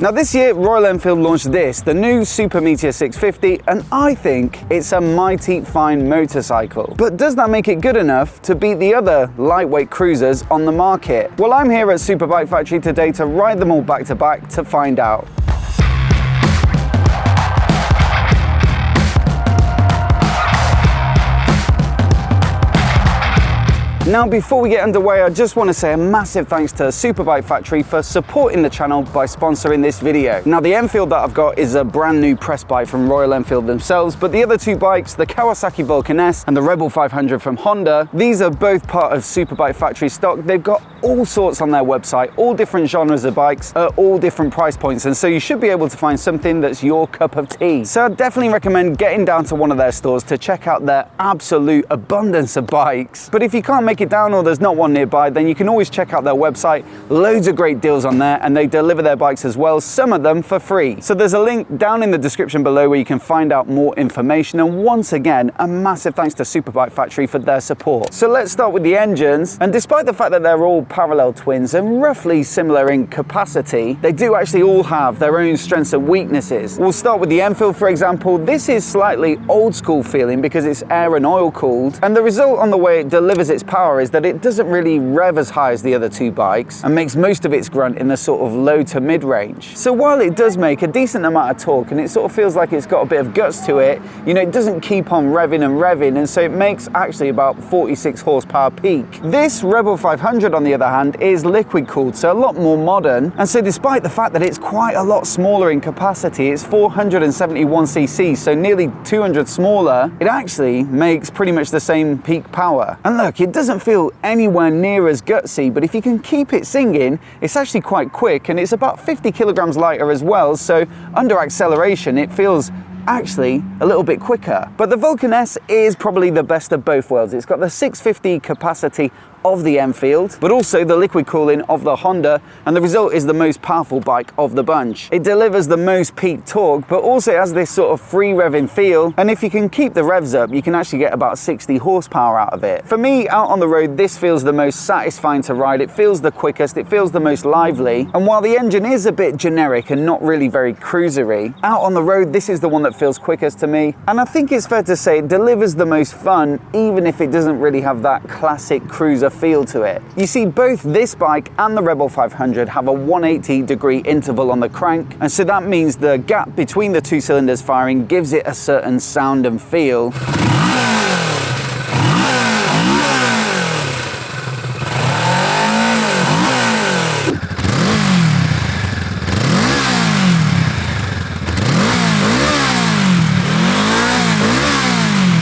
Now this year, Royal Enfield launched this, the new Super Meteor 650, and I think it's a mighty fine motorcycle. But does that make it good enough to beat the other lightweight cruisers on the market? Well, I'm here at Superbike Factory today to ride them all back to back to find out. Now, before we get underway, I just want to say a massive thanks to Superbike Factory for supporting the channel by sponsoring this video. Now, the Enfield that I've got is a brand new press bike from Royal Enfield themselves, but the other two bikes, the Kawasaki Vulcan S and the Rebel 500 from Honda, these are both part of Superbike Factory stock. They've got all sorts on their website, all different genres of bikes at all different price points, and so you should be able to find something that's your cup of tea. So I'd definitely recommend getting down to one of their stores to check out their absolute abundance of bikes. But if you can't make it down or there's not one nearby, then you can always check out their website. Loads of great deals on there, and they deliver their bikes as well, some of them for free. So there's a link down in the description below where you can find out more information. And once again, a massive thanks to Superbike Factory for their support. So let's start with the engines, and despite the fact that they're all parallel twins and roughly similar in capacity, they do actually all have their own strengths and weaknesses. We'll start with the Enfield, for example. This is slightly old school feeling because it's air and oil cooled, and the result on the way it delivers its power is that it doesn't really rev as high as the other two bikes and makes most of its grunt in the sort of low to mid range. So while it does make a decent amount of torque and it sort of feels like it's got a bit of guts to it, you know, it doesn't keep on revving and revving, and so it makes actually about 46 horsepower peak. This Rebel 500 on the other hand is liquid cooled, so a lot more modern, and so despite the fact that it's quite a lot smaller in capacity, it's 471 cc, so nearly 200 smaller, it actually makes pretty much the same peak power. And look, it doesn't feel anywhere near as gutsy, but if you can keep it singing, it's actually quite quick, and it's about 50 kilograms lighter as well, so under acceleration it feels actually a little bit quicker. But the Vulcan S is probably the best of both worlds. It's got the 650 capacity of the Enfield, but also the liquid cooling of the Honda, and the result is the most powerful bike of the bunch. It delivers the most peak torque, but also has this sort of free revving feel, and if you can keep the revs up, you can actually get about 60 horsepower out of it. For me, out on the road, this feels the most satisfying to ride. It feels the quickest, it feels the most lively, and while the engine is a bit generic and not really very cruisery, out on the road, this is the one that feels quickest to me, and I think it's fair to say it delivers the most fun, even if it doesn't really have that classic cruiser feel to it. You see, both this bike and the Rebel 500 have a 180-degree interval on the crank, and so that means the gap between the two cylinders firing gives it a certain sound and feel.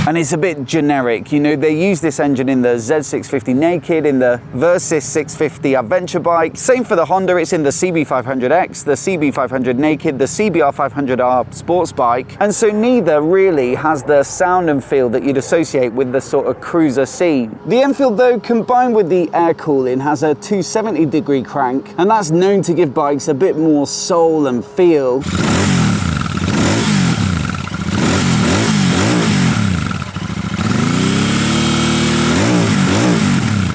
And it's a bit generic. You know, they use this engine in the Z650 Naked, in the Versys 650 adventure bike. Same for the Honda, it's in the CB500X, the CB500 Naked, the CBR500R sports bike. And so neither really has the sound and feel that you'd associate with the sort of cruiser scene. The Enfield though, combined with the air cooling, has a 270-degree crank, and that's known to give bikes a bit more soul and feel.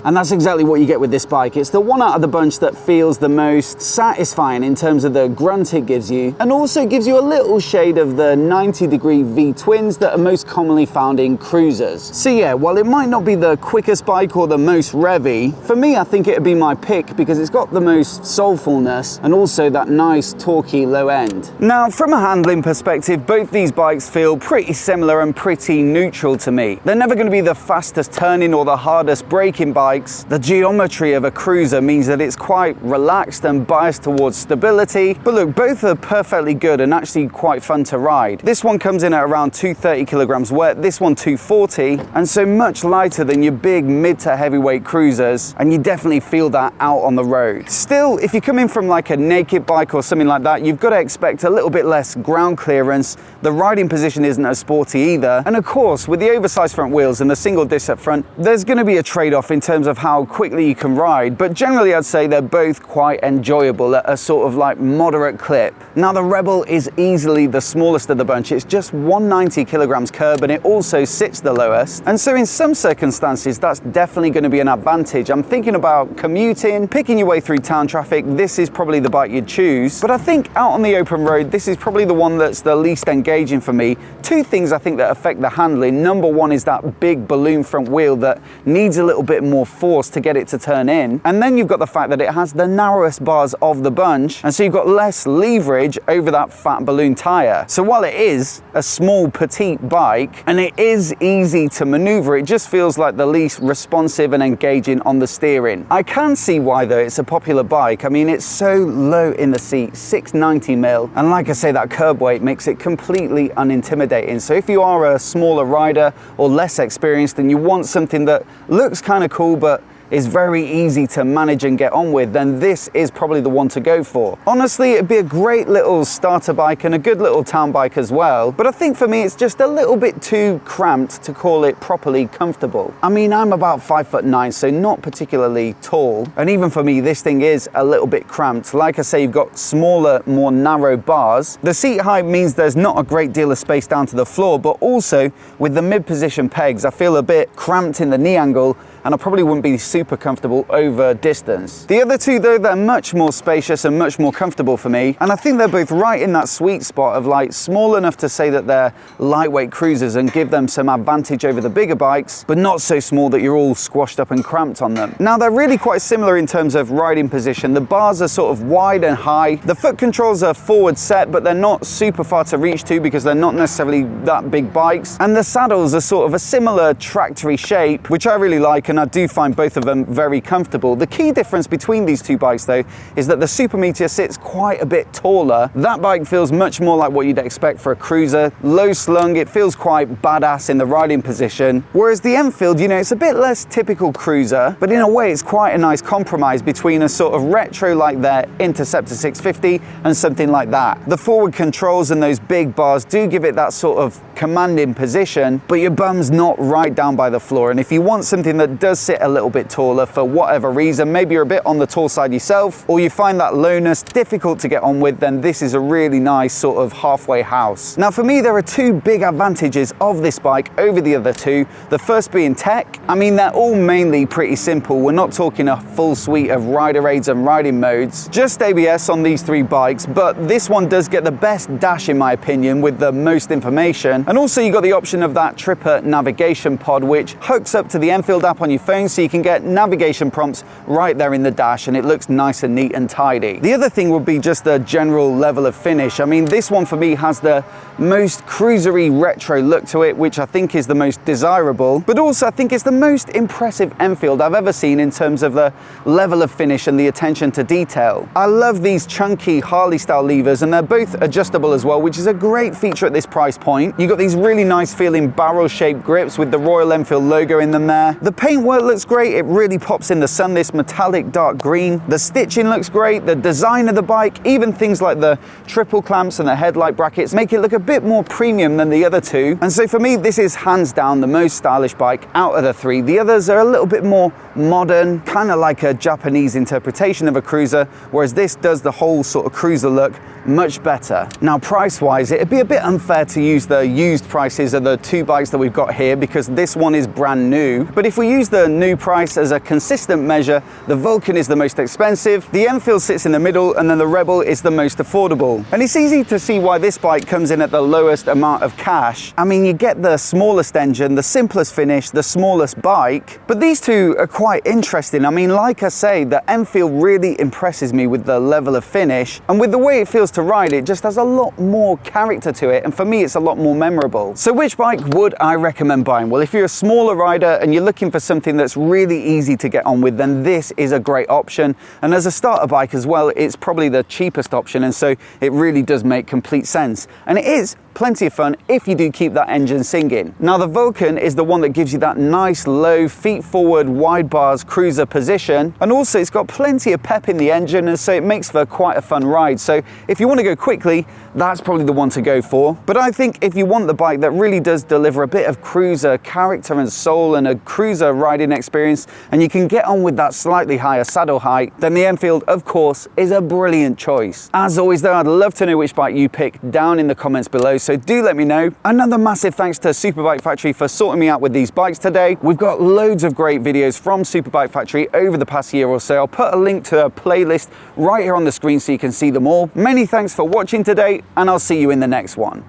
And that's exactly what you get with this bike. It's the one out of the bunch that feels the most satisfying in terms of the grunt it gives you, and also gives you a little shade of the 90-degree V-twins that are most commonly found in cruisers. So yeah, while it might not be the quickest bike or the most revvy, for me I think it'd be my pick because it's got the most soulfulness and also that nice torquey low end. Now, from a handling perspective, both these bikes feel pretty similar and pretty neutral to me. They're never going to be the fastest turning or the hardest braking bike. The geometry of a cruiser means that it's quite relaxed and biased towards stability, but look, both are perfectly good and actually quite fun to ride. This one comes in at around 230 kilograms wet, this one 240, and so much lighter than your big mid to heavyweight cruisers, and you definitely feel that out on the road. Still, if you're coming from like a naked bike or something like that, you've got to expect a little bit less ground clearance. The riding position isn't as sporty either, and of course with the oversized front wheels and the single disc up front, there's going to be a trade-off in terms terms of how quickly you can ride, but generally I'd say they're both quite enjoyable at a sort of like moderate clip. Now the Rebel is easily the smallest of the bunch. It's just 190 kilograms curb, and it also sits the lowest. And so in some circumstances, that's definitely going to be an advantage. I'm thinking about commuting, picking your way through town traffic. This is probably the bike you'd choose. But I think out on the open road, this is probably the one that's the least engaging for me. Two things I think that affect the handling. Number one is that big balloon front wheel that needs a little bit more force to get it to turn in. And then you've got the fact that it has the narrowest bars of the bunch, and so you've got less leverage over that fat balloon tire. So while it is a small petite bike and it is easy to maneuver, it just feels like the least responsive and engaging on the steering. I can see why though it's a popular bike. I mean, it's so low in the seat, 690mm, and like I say, that curb weight makes it completely unintimidating. So if you are a smaller rider or less experienced and you want something that looks kind of cool but is very easy to manage and get on with, then this is probably the one to go for. Honestly, it'd be a great little starter bike and a good little town bike as well, but I think for me it's just a little bit too cramped to call it properly comfortable. I mean, I'm about 5'9", so not particularly tall, and even for me this thing is a little bit cramped. Like I say, you've got smaller, more narrow bars. The seat height means there's not a great deal of space down to the floor, but also with the mid-position pegs, I feel a bit cramped in the knee angle, and I probably wouldn't be super comfortable over distance. The other two though, they're much more spacious and much more comfortable for me, and I think they're both right in that sweet spot of like small enough to say that they're lightweight cruisers and give them some advantage over the bigger bikes, but not so small that you're all squashed up and cramped on them. Now they're really quite similar in terms of riding position. The bars are sort of wide and high. The foot controls are forward set, but they're not super far to reach to because they're not necessarily that big bikes. And the saddles are sort of a similar tractory shape, which I really like, and I do find both of them very comfortable. The key difference between these two bikes though is that the Super Meteor sits quite a bit taller. That bike feels much more like what you'd expect for a cruiser. Low slung, it feels quite badass in the riding position. Whereas the Enfield, you know, it's a bit less typical cruiser, but in a way it's quite a nice compromise between a sort of retro like their Interceptor 650 and something like that. The forward controls and those big bars do give it that sort of commanding position, but your bum's not right down by the floor. And if you want something that does sit a little bit taller for whatever reason, maybe you're a bit on the tall side yourself, or you find that lowness difficult to get on with, then this is a really nice sort of halfway house. Now for me, there are two big advantages of this bike over the other two. The first being tech. I mean, they're all mainly pretty simple. We're not talking a full suite of rider aids and riding modes, just ABS on these three bikes, but this one does get the best dash in my opinion with the most information. And also you got the option of that Tripper navigation pod, which hooks up to the Enfield app on your phone, so you can get navigation prompts right there in the dash, and it looks nice and neat and tidy. The other thing would be just the general level of finish. I mean, this one for me has the most cruisery retro look to it, which I think is the most desirable, but also I think it's the most impressive Enfield I've ever seen in terms of the level of finish and the attention to detail. I love these chunky Harley style levers, and they're both adjustable as well, which is a great feature at this price point. You got these really nice feeling barrel shaped grips with the Royal Enfield logo in them there. The paintwork looks great. It really pops in the sun, this metallic dark green. The stitching looks great. The design of the bike, even things like the triple clamps and the headlight brackets, make it look a bit more premium than the other two. And so for me, this is hands down the most stylish bike out of the three. The others are a little bit more modern, kind of like a Japanese interpretation of a cruiser, whereas this does the whole sort of cruiser look much better. Now price wise, it'd be a bit unfair to use the used prices of the two bikes that we've got here because this one is brand new. But if we use the new price as a consistent measure, the Vulcan is the most expensive, the Enfield sits in the middle, and then the Rebel is the most affordable. And it's easy to see why this bike comes in at the lowest amount of cash. I mean, you get the smallest engine, the simplest finish, the smallest bike, but these two are quite interesting. I mean, like I say, the Enfield really impresses me with the level of finish, and with the way it feels to ride, it just has a lot more character to it, and for me it's a lot more memorable. So which bike would I recommend buying? Well, if you're a smaller rider and you're looking for something that's really easy to get on with, then this is a great option. And as a starter bike as well, it's probably the cheapest option, and so it really does make complete sense. And it is plenty of fun if you do keep that engine singing. Now the Vulcan is the one that gives you that nice low, feet forward, wide bars cruiser position, and also it's got plenty of pep in the engine, and so it makes for quite a fun ride. So if you want to go quickly, that's probably the one to go for. But I think if you want the bike that really does deliver a bit of cruiser character and soul and a cruiser riding experience, and you can get on with that slightly higher saddle height, then the Enfield, of course, is a brilliant choice. As always though, I'd love to know which bike you pick down in the comments below, so do let me know. Another massive thanks to Superbike Factory for sorting me out with these bikes today. We've got loads of great videos from Superbike Factory over the past year or so. I'll put a link to a playlist right here on the screen so you can see them all. Many thanks for watching today, and I'll see you in the next one.